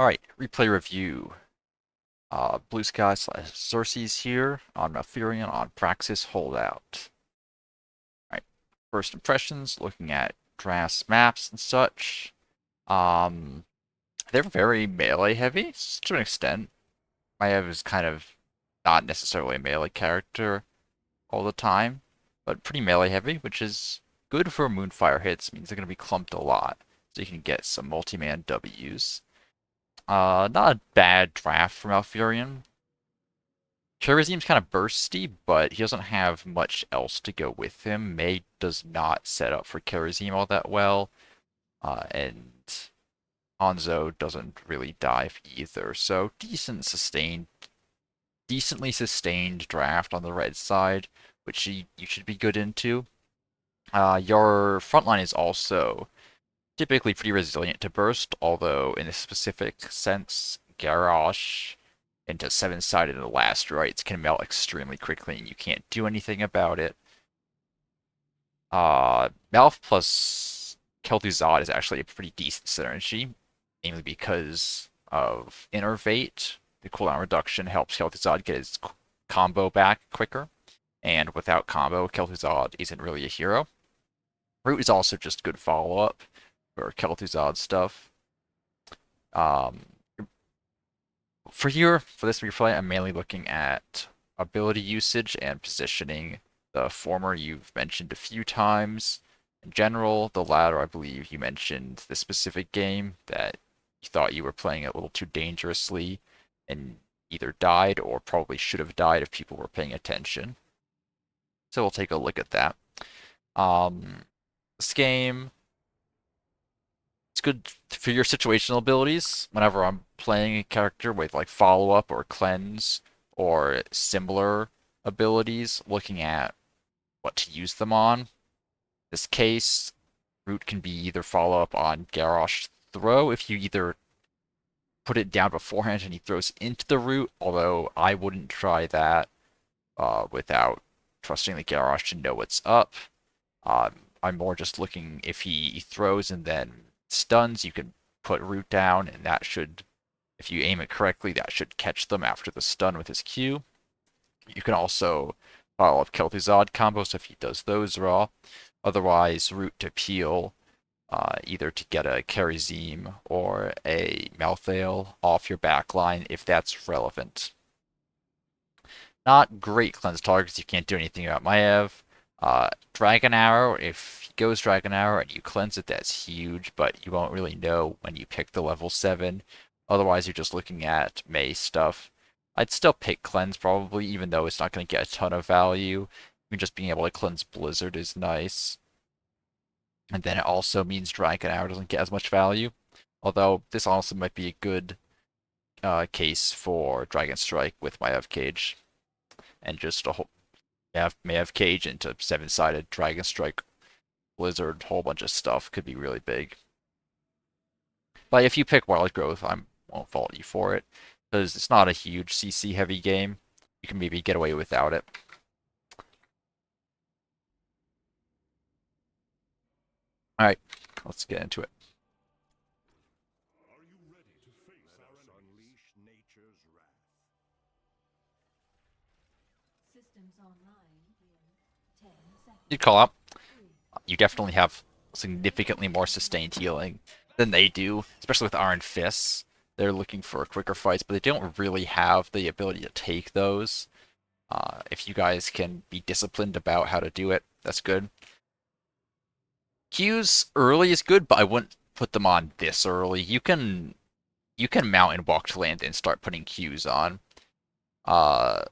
Alright, replay review. BlueSky / Xerxes here on Malfurion on Praxis Holdout. Alright, first impressions, looking at drafts, maps, and such. Um, they're very melee heavy, to an extent. Maiev is kind of not necessarily a melee character all the time, but pretty melee heavy, which is good for Moonfire hits, means they're going to be clumped a lot, so you can get some multi-man Ws. Not a bad draft from Malfurion. Charizim's kind of bursty, but he doesn't have much else to go with him. May does not set up for Charizim all that well, and Hanzo doesn't really dive either. So decently sustained draft on the red side, which you should be good into. Your front line is also typically pretty resilient to burst, although in a specific sense, Garrosh into seven-sided Elastrites can melt extremely quickly and you can't do anything about it. Malf plus Kel'Thuzad is actually a pretty decent synergy, mainly because of Innervate. The cooldown reduction helps Kel'Thuzad get his combo back quicker, and without combo, Kel'Thuzad isn't really a hero. Root is also just good follow-up for Kel'Thuzad stuff. Um, for this replay, I'm mainly looking at ability usage and positioning. The former you've mentioned a few times. In general, the latter, I believe you mentioned the specific game that you thought you were playing a little too dangerously and either died or probably should have died if people were paying attention. So we'll take a look at that. This game, it's good for your situational abilities. Whenever I'm playing a character with like follow up or cleanse or similar abilities, looking at what to use them on. In this case, root can be either follow up on Garrosh throw if you either put it down beforehand and he throws into the root, although I wouldn't try that without trusting the Garrosh to know what's up. I'm more just looking if he throws and then stuns, you can put root down, and that should, if you aim it correctly, that should catch them after the stun with his Q. You can also follow up Kel'Thuzad combos if he does those raw. Otherwise, root to peel, either to get a Charizim or a Malthael off your backline if that's relevant. Not great cleanse targets, you can't do anything about Maiev. Dragon Arrow, if he goes Dragon Arrow and you cleanse it, that's huge, but you won't really know when you pick the level 7. Otherwise, you're just looking at May stuff. I'd still pick Cleanse probably, even though it's not going to get a ton of value. I mean, just being able to cleanse Blizzard is nice. And then it also means Dragon Arrow doesn't get as much value. Although, this also might be a good case for Dragon Strike with Maiev Cage. And just a whole Maiev Cage into seven-sided Dragon Strike Blizzard, whole bunch of stuff could be really big. But if you pick Wild Growth, I won't fault you for it, because it's not a huge CC heavy game. You can maybe get away without it. Alright, let's get into it. You'd call out. You definitely have significantly more sustained healing than they do, especially with Iron Fists. They're looking for quicker fights, but they don't really have the ability to take those. If you guys can be disciplined about how to do it, that's good. Qs early is good, but I wouldn't put them on this early. You can mount and walk to land and start putting Qs on. Uh,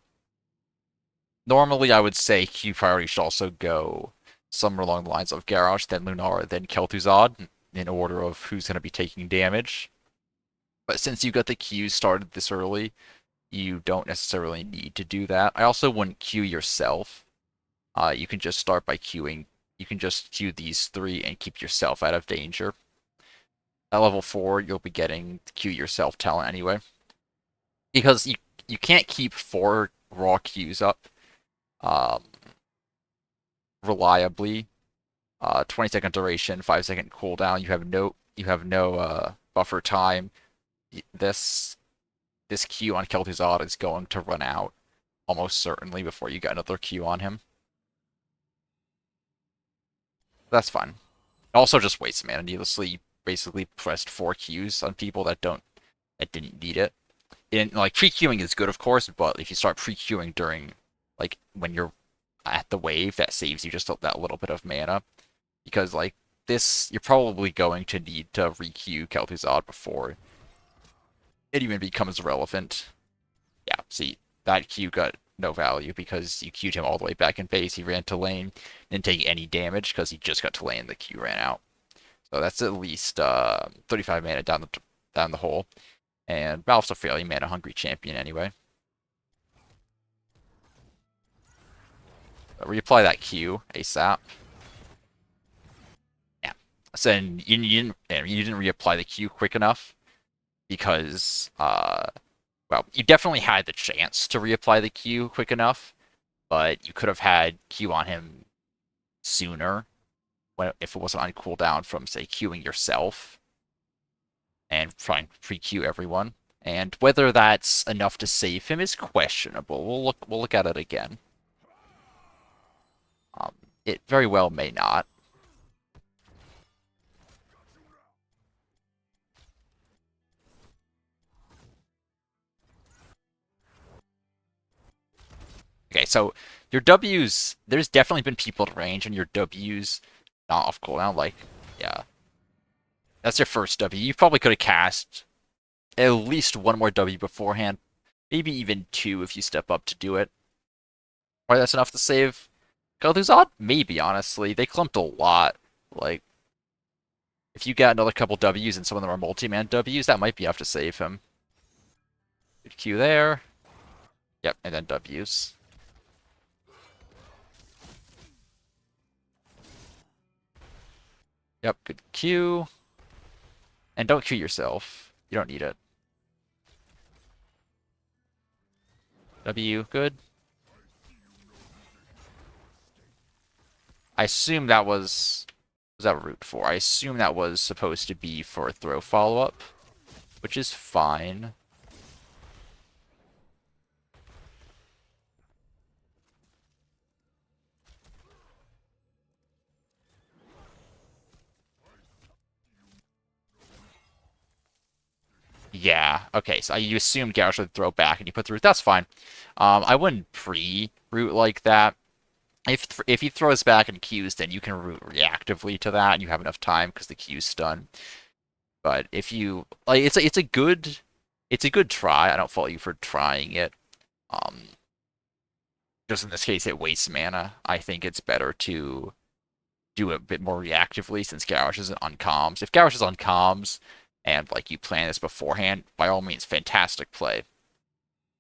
Normally I would say Q priority should also go somewhere along the lines of Garrosh, then Lunara, then Kel'Thuzad, in order of who's going to be taking damage. But since you got the Qs started this early, you don't necessarily need to do that. I also wouldn't Q yourself. You can just start by queuing. You can just queue these 3 and keep yourself out of danger. At level 4, you'll be getting Q yourself talent anyway. Because you can't keep 4 raw Qs up um, reliably. 20-second duration, 5-second cooldown. You have no buffer time. This Q on Kel'Thuzad is going to run out almost certainly before you get another Q on him. That's fine. Also just wastes mana needlessly. You basically pressed 4 Qs on people that didn't need it. And like pre-queuing is good of course, but if you start pre-queuing during like when you're at the wave, that saves you just that little bit of mana. Because like this, you're probably going to need to re-queue Kel'Thuzad before it even becomes relevant. Yeah, see, that Q got no value because you queued him all the way back in base. He ran to lane, didn't take any damage because he just got to lane. The Q ran out. So that's at least 35 mana down the hole. And Malf's a fairly mana hungry champion anyway. Reapply that Q ASAP. Yeah. So you didn't reapply the Q quick enough because well, you definitely had the chance to reapply the Q quick enough, but you could have had Q on him sooner if it wasn't on cooldown from, say, queuing yourself and trying to pre-queue everyone. And whether that's enough to save him is questionable. We'll look at it again. It very well may not. Okay, so your W's, there's definitely been people to range, and your W's not off cooldown. Like, yeah, that's your first W. You probably could have cast at least one more W beforehand, maybe even two if you step up to do it. Why that's enough to save Kel'Thuzad? Maybe, honestly. They clumped a lot. Like, if you got another couple W's and some of them are multi-man W's, that might be enough to save him. Good Q there. Yep, and then W's. Yep, good Q. And don't Q yourself. You don't need it. W, good. I assume that was that root for? I assume that was supposed to be for a throw follow-up, which is fine. Yeah, okay, so you assumed Garrosh would throw back and you put the root. That's fine. I wouldn't pre-root like that. If he throws back and Qs, then you can root reactively to that, and you have enough time because the Q's stun. But if you like, it's a good try. I don't fault you for trying it. Um, just in this case, it wastes mana. I think it's better to do it a bit more reactively since Garrosh isn't on comms. If Garrosh is on comms and like you plan this beforehand, by all means, fantastic play.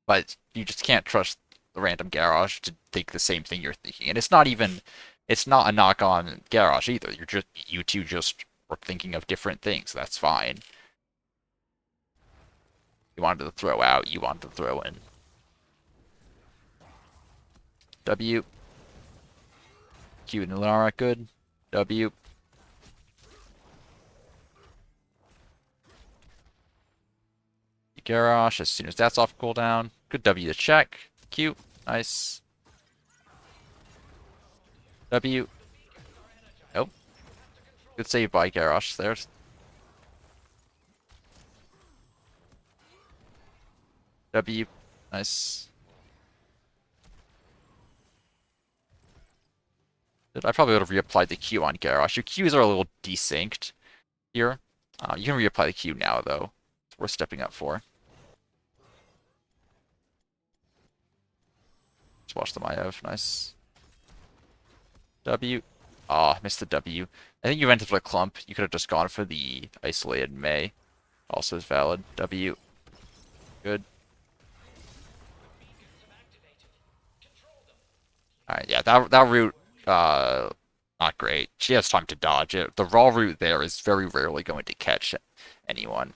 But you just can't trust the random Garrosh to think the same thing you're thinking. And it's not a knock on Garrosh either. You two just were thinking of different things. That's fine. You wanted to throw out, you wanted to throw in. W. Q and Lara, good. W. Garrosh as soon as that's off cooldown. Good W to check. Q. Nice. W. Nope. Good save by Garrosh there. W. Nice. I probably would have reapplied the Q on Garrosh. Your Qs are a little desynced here. You can reapply the Q now, though. It's worth stepping up for. Just watch the Maiev. Nice. W. Ah, oh, missed the W. I think you went for the clump. You could have just gone for the isolated Mei. Also is valid. W. Good. Alright, yeah, that route, not great. She has time to dodge it. The raw route there is very rarely going to catch anyone.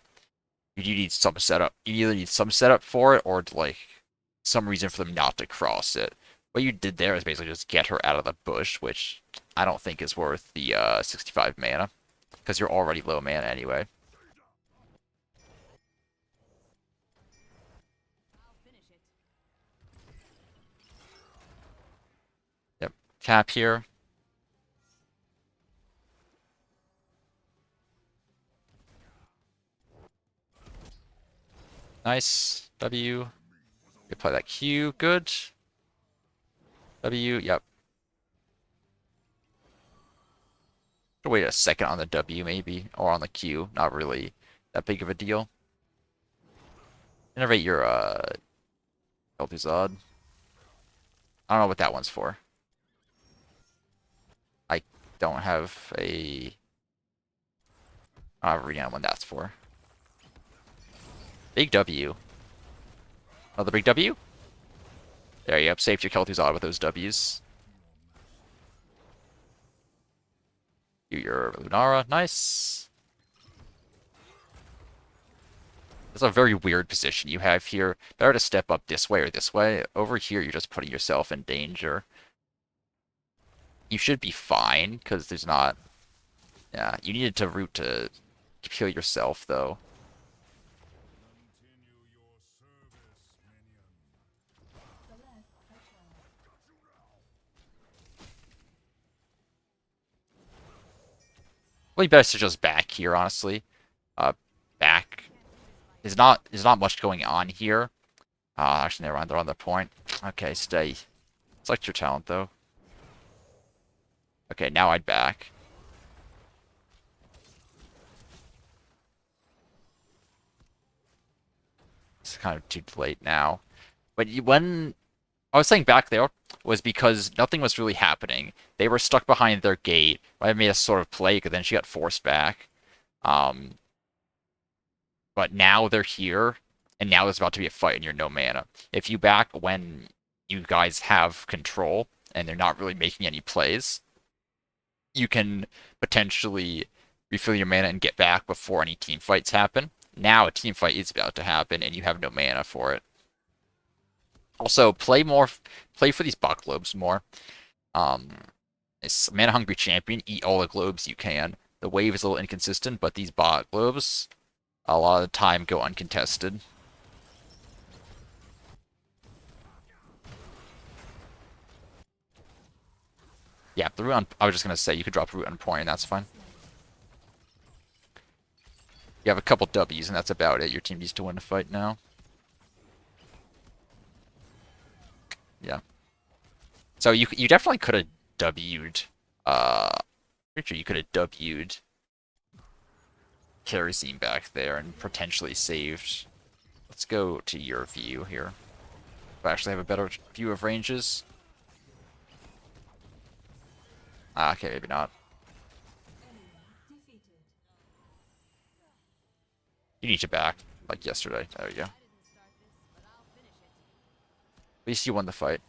You need some setup. You either need some setup for it or like some reason for them not to cross it. What you did there is basically just get her out of the bush, which I don't think is worth the 65 mana because you're already low mana anyway. Tap here. Nice. W. You play that Q. Good. W. Yep. Wait a second on the W maybe, or on the Q. Not really that big of a deal. Innovate your Kel'Thuzad. I don't know what that one's for. I don't have a. I don't have a read on what that's for. Big W. Another big W? There you go. Saved your Kel'Thuzad with those Ws. Your Lunara. Nice. It's a very weird position you have here. Better to step up this way or this way. Over here, you're just putting yourself in danger. You should be fine, because there's not... Yeah, you needed to root to kill yourself, though. Probably best to just back here, honestly. Back. There's not much going on here. Actually, never mind. They're on the point. Okay, stay. Select your talent, though. Okay, now I'd back. It's kind of too late now. But when I was saying back there was because nothing was really happening. They were stuck behind their gate. I made a sort of play, but then she got forced back. Um, but now they're here, and now there's about to be a fight, and you're no mana. If you back when you guys have control, and they're not really making any plays, you can potentially refill your mana and get back before any team fights happen. Now a team fight is about to happen, and you have no mana for it. Also, play for these bot globes more. It's mana hungry champion. Eat all the globes you can. The wave is a little inconsistent, but these bot globes, a lot of the time, go uncontested. Yeah, the root on. I was just gonna say you could drop root on point, and that's fine. You have a couple W's, and that's about it. Your team needs to win the fight now. Yeah. So you definitely could have W'd. Pretty sure you could have W'd Kerosene back there and potentially saved. Let's go to your view here. I actually have a better view of ranges. Okay, maybe not. You need to back, like yesterday. There you go. At least you won the fight.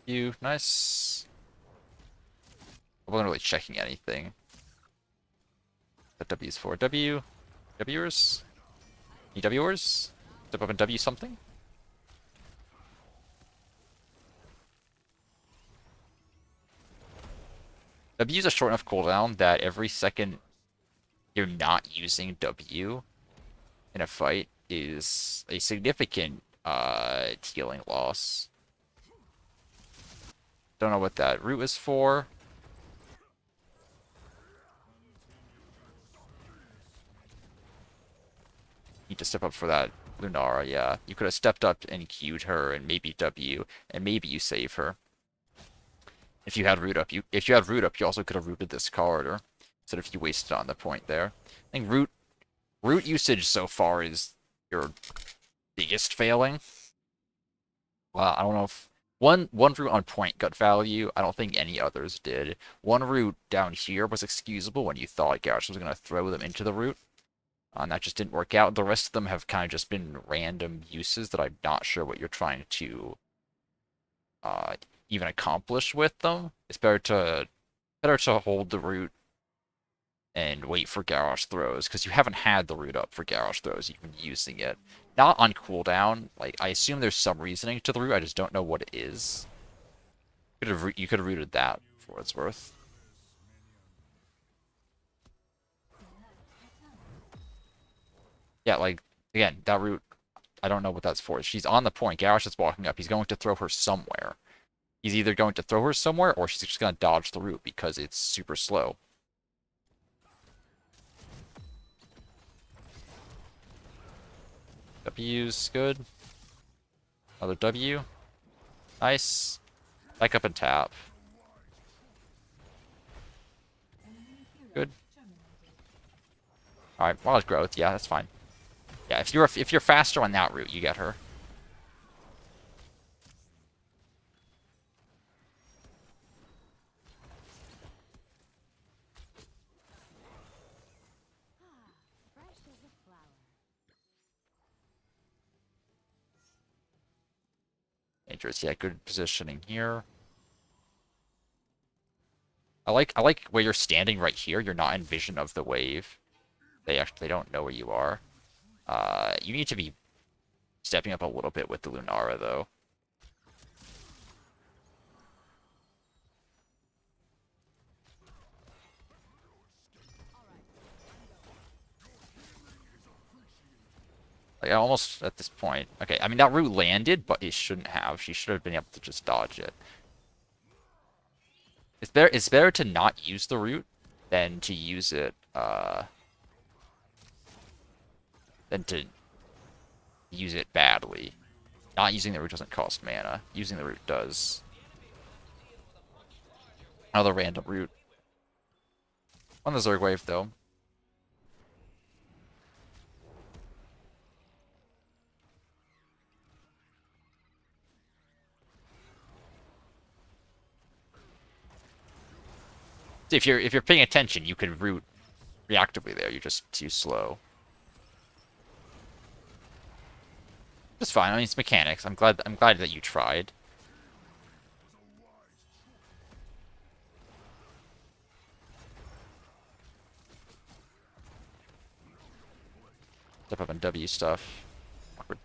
You, nice. I wasn't really checking anything. That W is for W. Wers? Any Wers? Step up and W something? W is a short enough cooldown that every second you're not using W in a fight is a significant healing loss. Don't know what that root is for. Need to step up for that Lunara, yeah. You could have stepped up and Q'd her and maybe W, and maybe you save her. If you had root up, you also could have rooted this corridor instead of you wasted on the point there. I think root usage so far is your biggest failing. Well, I don't know if one root on point got value. I don't think any others did. One root down here was excusable when you thought Garrus was going to throw them into the root. And that just didn't work out. The rest of them have kind of just been random uses that I'm not sure what you're trying to even accomplish with them. It's better to hold the root and wait for Garrosh throws, because you haven't had the root up for Garrosh throws. You've been using it. Not on cooldown. Like, I assume there's some reasoning to the root, I just don't know what it is. You could have rooted that, for what it's worth. Yeah, like, again, that route, I don't know what that's for. She's on the point. Garrosh is walking up. He's going to throw her somewhere. He's either going to throw her somewhere or she's just going to dodge the route because it's super slow. W's good. Another W. Nice. Back up and tap. Good. Alright, wild growth. Yeah, that's fine. Yeah, if you're faster on that route, you get her. Dangerous. Yeah, good positioning here. I like where you're standing right here. You're not in vision of the wave. They don't know where you are. You need to be stepping up a little bit with the Lunara though. Like almost at this point. Okay, I mean that route landed, but it shouldn't have. She should have been able to just dodge it. It's better to not use the route than to use it than to use it badly. Not using the route doesn't cost mana. Using the route does. Another random route. On the Zerg wave though. If you're paying attention, you can route reactively there. You're just too slow. It's fine. I mean, it's mechanics. I'm glad that you tried. Step up and W stuff. Awkward.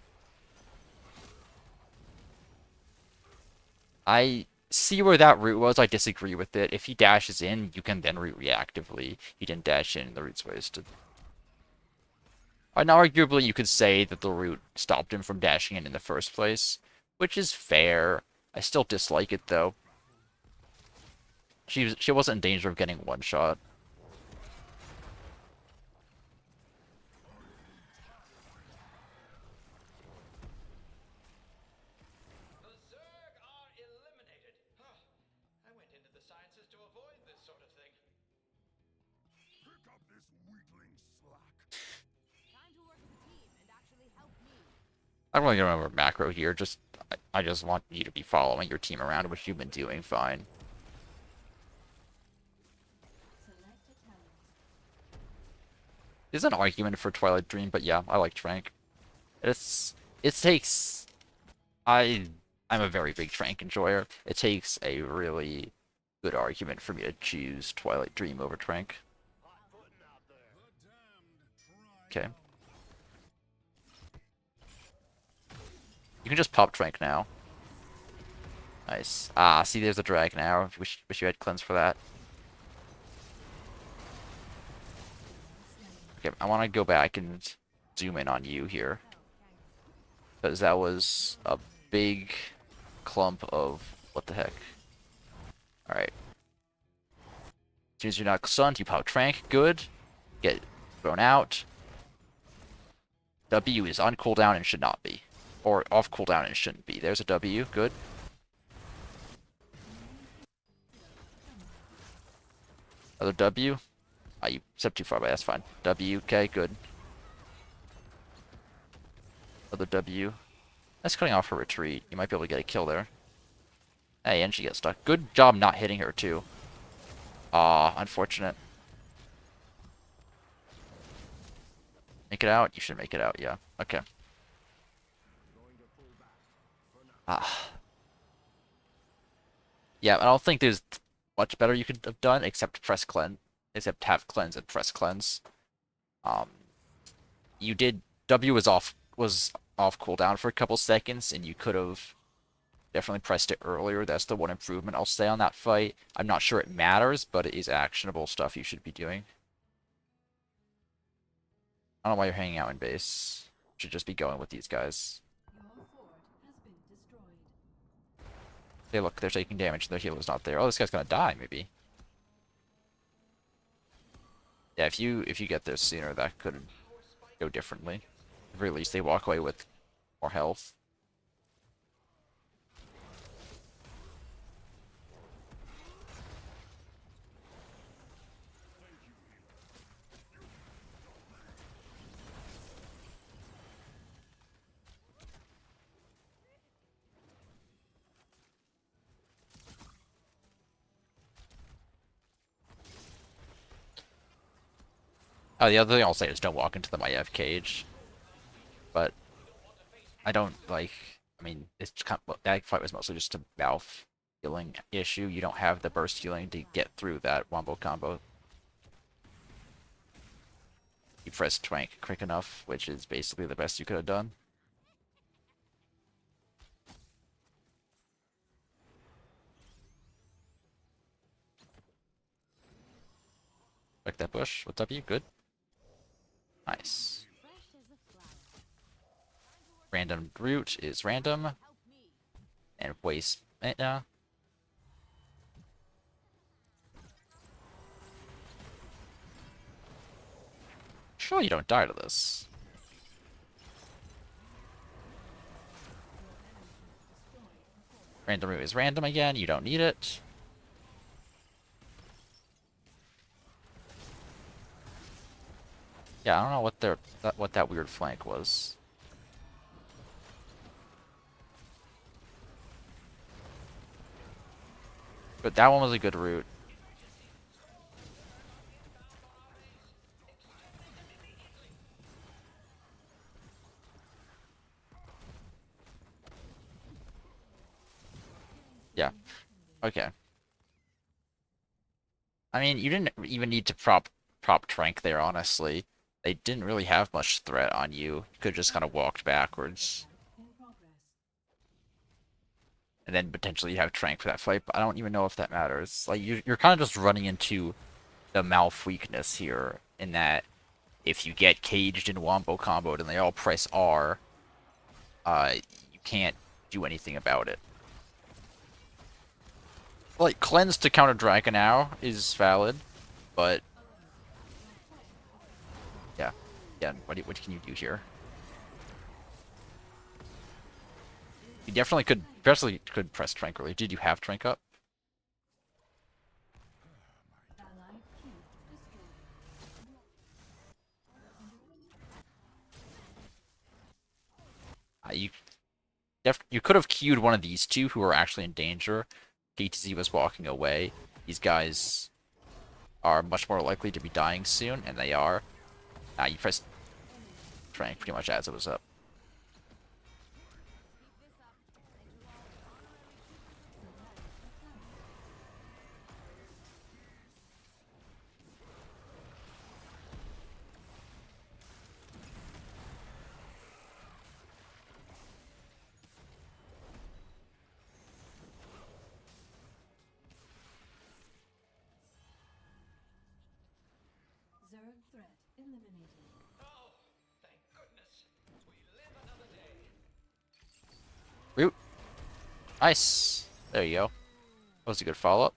I see where that route was. I disagree with it. If he dashes in, you can then route reactively. He didn't dash in. The route's wasted. And arguably, you could say that the route stopped him from dashing in the first place, which is fair. I still dislike it though. She wasn't in danger of getting one shot. The Zerg are eliminated. Huh. I went into the sciences to avoid this sort of thing. Pick up this weakling slack. Time to work as a team and actually help me. I don't really remember macro here. I just want you to be following your team around, which you've been doing fine. There's an argument for Twilight Dream, but yeah, I like Trank. It's it takes I I'm a very big Trank enjoyer. It takes a really good argument for me to choose Twilight Dream over Trank. Okay. You can just pop Trank now. Nice. Ah, see, there's a drag now. Wish you had cleanse for that. Okay, I want to go back and zoom in on you here. Because that was a big clump of... What the heck? Alright. As soon as you're not stunned, you pop Trank. Good. Get thrown out. W is on cooldown and should not be. Or off cooldown and shouldn't be. There's a W. Good. Another W. Ah, you stepped too far away. That's fine. W. Okay, good. Another W. That's cutting off her retreat. You might be able to get a kill there. Hey, and she gets stuck. Good job not hitting her, too. Ah, unfortunate. Make it out? You should make it out, yeah. Okay. Ah. Yeah, I don't think there's much better you could have done except press cleanse. Except have cleanse and press cleanse. Um, you did... W was off cooldown for a couple seconds, and you could have definitely pressed it earlier. That's the one improvement I'll say on that fight. I'm not sure it matters, but it is actionable stuff you should be doing. I don't know why you're hanging out in base. Should just be going with these guys. Your fort has been destroyed. Hey, look, they're taking damage. Their healer's not there. Oh, this guy's gonna die, maybe. Yeah, if you get there sooner, that could go differently. At the very least, they walk away with more health. Oh, the other thing I'll say is don't walk into the Maiev cage. But I don't like. I mean, it's kind of, that fight was mostly just a Malf healing issue. You don't have the burst healing to get through that wombo combo. You press Twank quick enough, which is basically the best you could have done. Like that bush. What's up, you? Good. Nice. Fresh as a flower. Random root is random, Help me. and waste. Yeah. Sure, you don't die to this. Random root is random again. You don't need it. Yeah, I don't know what that weird flank was. But that one was a good route. Yeah. Okay. I mean, you didn't even need to prop Trank there, honestly. They didn't really have much threat on you. You could just kind of walked backwards. In progress. And then potentially have Trank for that fight, but I don't even know if that matters. Like, you're kind of just running into the Malf weakness here, in that if you get caged and wombo comboed and they all press R, you can't do anything about it. Like, cleanse to counter Dragon now is valid, but yeah. Yeah, what can you do here? You definitely could press Trank early. Did you have Trank up? Allied cube destroyed. You could have queued one of these two who are actually in danger. KTZ was walking away. These guys are much more likely to be dying soon, and they are. You pressed Trank pretty much as it was up. Keep this up, and you all honorary Zerg threat eliminated. Oh, thank goodness. We live another day. Root. Nice. There you go. That was a good follow-up.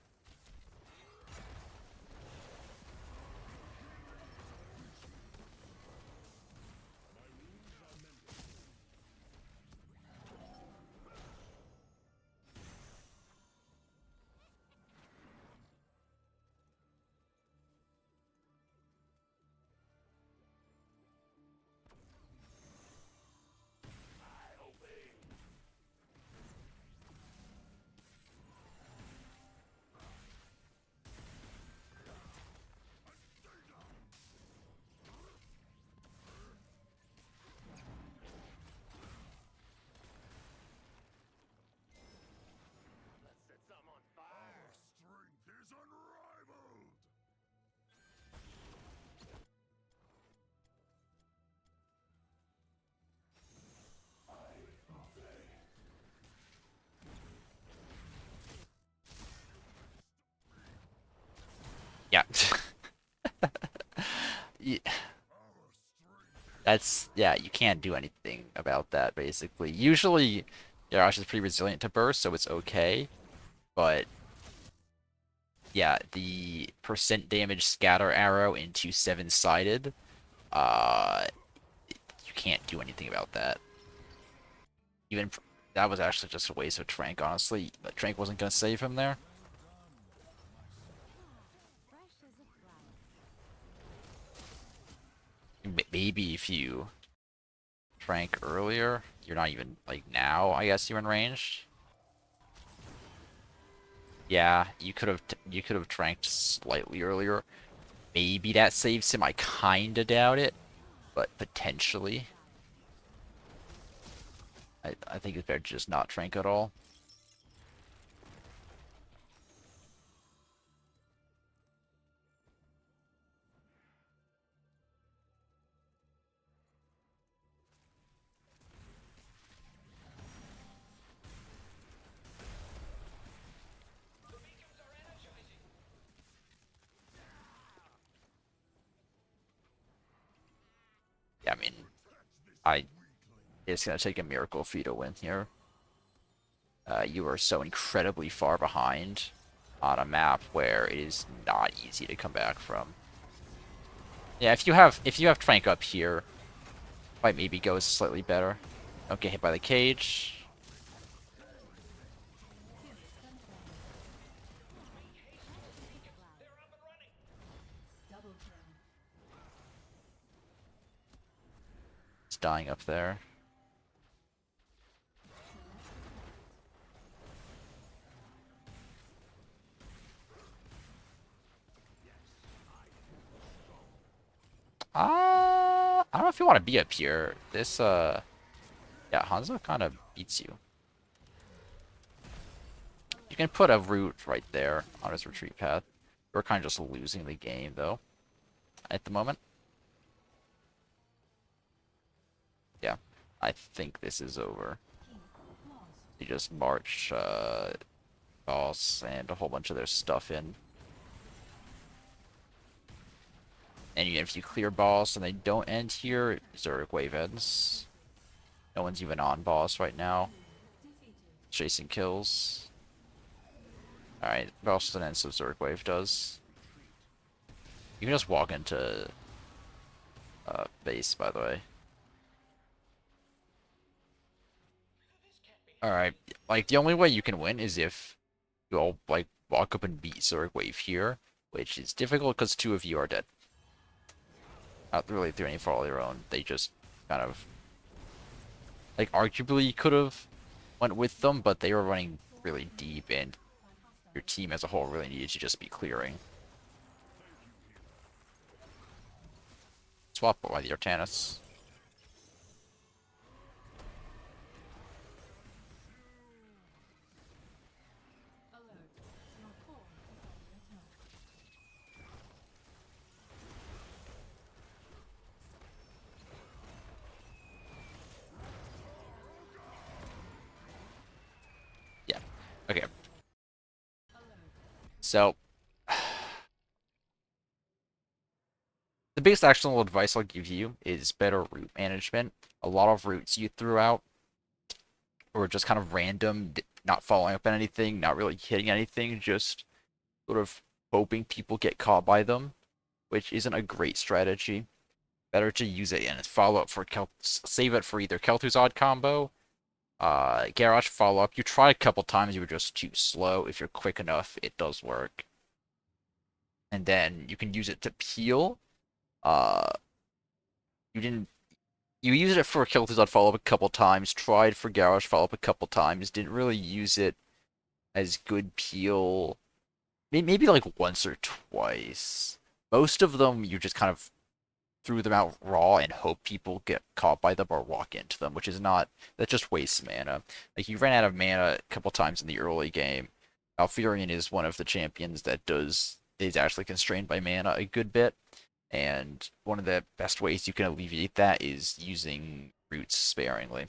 Our strength is unrivaled! Yeah. Yeah. Our strength That's yeah, you can't do anything about that basically. Usually Garrosh is pretty resilient to burst, so it's okay. But yeah, the percent damage scatter arrow into seven-sided, uh you can't do anything about that. Even that was actually just a waste of Trank, honestly. But Trank wasn't gonna save him there. Fresh as a flower. Maybe if you Trank earlier, you're not even like now, I guess you're in range. Yeah, you could have tranked slightly earlier. Maybe that saves him. I kinda doubt it, but potentially. I think it's better to just not trank at all. The beacons are energizing. Yeah, I mean, I it's gonna take a miracle for you to win here. You are so incredibly far behind on a map where it is not easy to come back from. Yeah, if you have Trank up here, might maybe go slightly better. Don't get hit by the cage. Make haste to the beacons. They're up and running. It's dying up there. I don't know if you want to be up here. This yeah, Hanzo kind of beats you. You can put a root right there on his retreat path. We're kind of just losing the game though at the moment. Yeah, I think this is over. You just march boss and a whole bunch of their stuff in. And if you clear boss and they don't end here, Zerg wave ends. No one's even on boss right now. Chasing kills. Alright, boss doesn't end, so Zerg wave does. You can just walk into base, by the way. This can't be Alright, like, the only way you can win is if you all, like, walk up and beat Zerg wave here, which is difficult because two of you are dead. Not really through any fault of their own. They just kind of, like, arguably could have went with them, but they were running really deep, and your team as a whole really needed to just be clearing. Swap by the Artanis. Yeah. Okay. So, the biggest actionable advice I'll give you is better route management. A lot of routes you threw out were just kind of random, not following up on anything, not really hitting anything, just sort of hoping people get caught by them, which isn't a great strategy. Better to use it and follow up for save it for either Kel'Thuzad combo, Garrosh follow up. You try a couple times, you were just too slow. If you're quick enough, it does work. And then you can use it to peel. Uh, you didn't. You used it for Kel'Thuzad follow up a couple times. Tried for Garrosh follow up a couple times. Didn't really use it as good peel. Maybe like once or twice. Most of them you just kind of threw them out raw and hope people get caught by them or walk into them, which is not, that just wastes mana. Like, you ran out of mana a couple times in the early game. Malfurion is one of the champions that is actually constrained by mana a good bit, and one of the best ways you can alleviate that is using roots sparingly.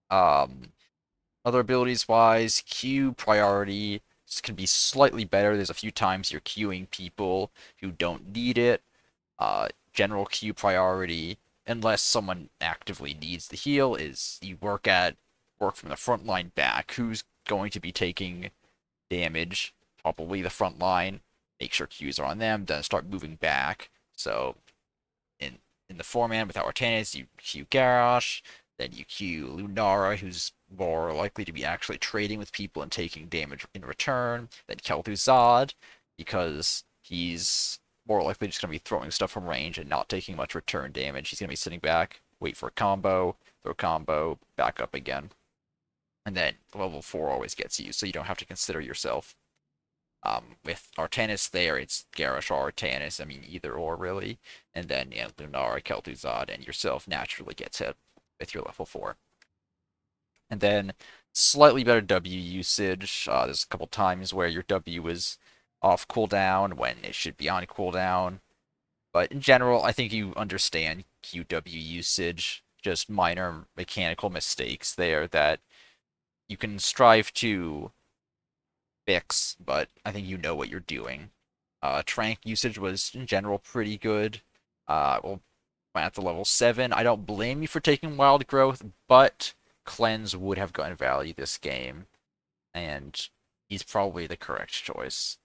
Um, Other abilities wise, Q priority can be slightly better. There's a few times you're queuing people who don't need it. General Q priority unless someone actively needs the heal, is you work from the front line back. Who's going to be taking damage? Probably the front line. Make sure Qs are on them, then start moving back. So in in the 4-man without Artanis, you Q Garrosh, then you Q Lunara, who's more likely to be actually trading with people and taking damage in return, then Kel'Thuzad, because he's more likely just going to be throwing stuff from range and not taking much return damage. He's going to be sitting back, wait for a combo, throw combo, back up again. And then level 4 always gets you, so you don't have to consider yourself. With Artanis there, it's Garrosh or Artanis. I mean, either or, really. And then, yeah, Lunara, Kel'Thuzad, and yourself naturally gets hit with your level 4. And then, slightly better W usage. There's a couple times where your W is off cooldown when it should be on cooldown. But in general, I think you understand QW usage. Just minor mechanical mistakes there that you can strive to fix, but I think you know what you're doing. Trank usage was in general pretty good. Well, at the level 7, I don't blame you for taking Wild Growth, but Cleanse would have gotten value this game, and he's probably the correct choice.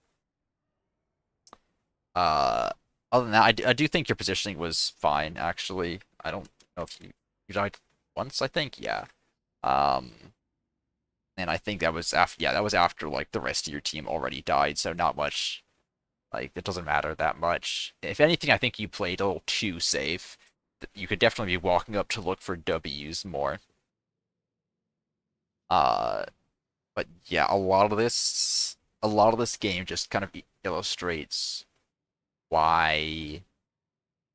Uh, Other than that, I do think your positioning was fine, actually. I don't know if you died once, I think, yeah. Um, and I think that was after, yeah, that was after like the rest of your team already died, so not much, like it doesn't matter that much. If anything, I think you played a little too safe. You could definitely be walking up to look for W's more. Uh, but yeah, a lot of this game just kind of illustrates why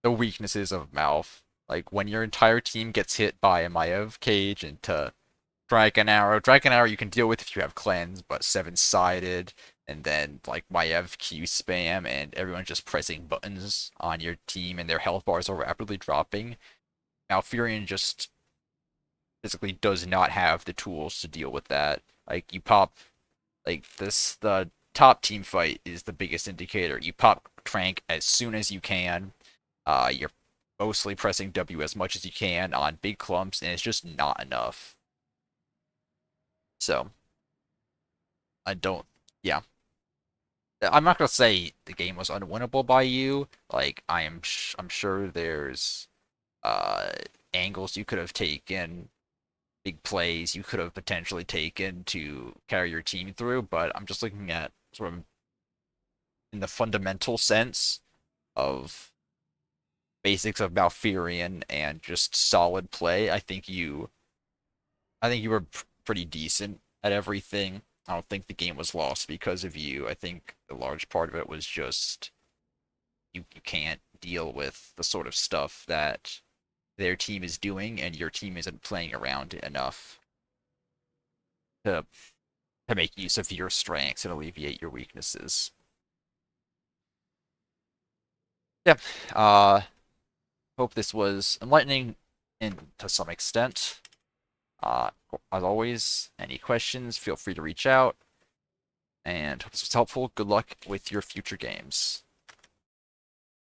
the weaknesses of Malf. Like when your entire team gets hit by a Maiev Cage into Dragon Arrow. Dragon Arrow you can deal with if you have cleanse, but 7-sided, and then like Maiev Q spam, and everyone just pressing buttons on your team, and their health bars are rapidly dropping. Malfurion just physically does not have the tools to deal with that. Like you pop, like the top team fight is the biggest indicator. You pop Trank as soon as you can. You're mostly pressing W as much as you can on big clumps, and it's just not enough. So I don't. Yeah, I'm not gonna say the game was unwinnable by you. Like I'm sure there's uh angles you could have taken, big plays you could have potentially taken to carry your team through. But I'm just looking at sort of in the fundamental sense of basics of Malfurion and just solid play. I think you were pretty decent at everything. I don't think the game was lost because of you. I think a large part of it was just you can't deal with the sort of stuff that their team is doing, and your team isn't playing around it enough to make use of your strengths and alleviate your weaknesses. Yeah. Hope this was enlightening in to some extent. Uh, as always, any questions, feel free to reach out. And hope this was helpful. Good luck with your future games.